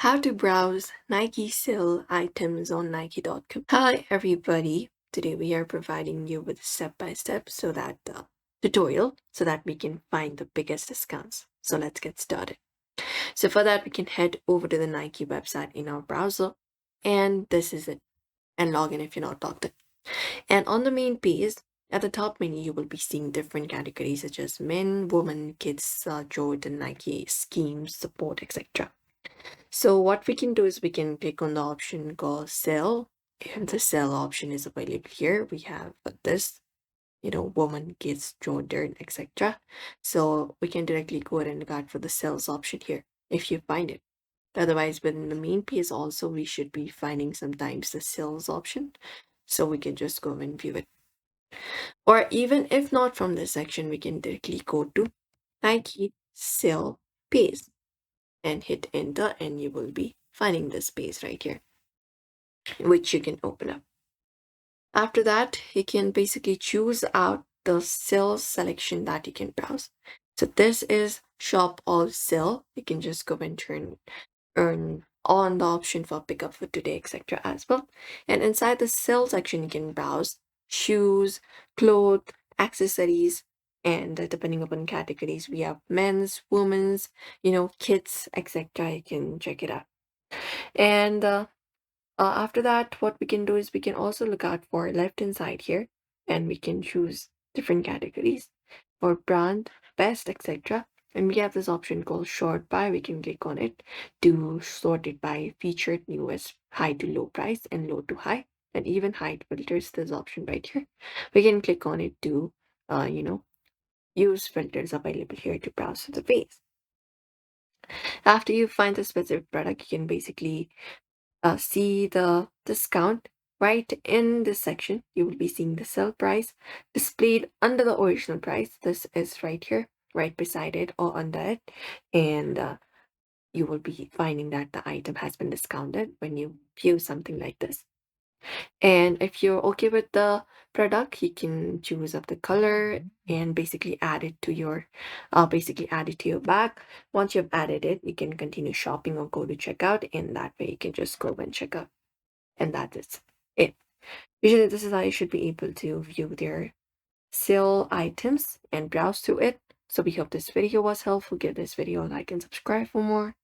How to browse Nike sale items on Nike.com. Hi everybody. Today we are providing you with a step-by-step tutorial so that we can find the biggest discounts. So let's get started. So for that we can head over to the Nike website in our browser, and this is it. And log in if you're not logged in. And on the main page, at the top menu, you will be seeing different categories such as men, women, kids, Jordan, Nike, schemes, support, etc. So what we can do is we can click on the option called sell. And the sell option is available here. We have this, woman, kids, Jordan, etc. So we can directly go ahead and look out for the sales option here if you find it. Otherwise, within the main page also, we should be finding sometimes the sales option. So we can just go and view it. Or even if not from this section, we can directly go to Nike sale page and hit enter, and you will be finding this page right here, which you can open up. After that, you can basically choose out the sales selection that you can browse. So this is shop all sale. You can just go and earn on the option for pickup for today, etc. as well. And inside the sale section, you can browse shoes, clothes, accessories, and depending upon categories, we have men's, women's, kids, etc. You can check it out. And after that, what we can do is we can also look out for left hand side here, and we can choose different categories for brand, best, etc. And we have this option called sort by. We can click on it to sort it by featured, newest, high to low price, and low to high, and even height filters. This option right here. We can click on it to, use filters available here to browse the page. After you find the specific product, you can basically see the discount right in this section. You will be seeing the sale price displayed under the original price. This is right here, right beside it or under it. And you will be finding that the item has been discounted when you view something like this. And if you're okay with the product, you can choose up the color and basically add it to your bag. Once you've added it, you can continue shopping or go to checkout, and that way you can just go and check out. And that is it. Usually this is how you should be able to view their sale items and browse through it. So we hope this video was helpful. Give this video a like and subscribe for more.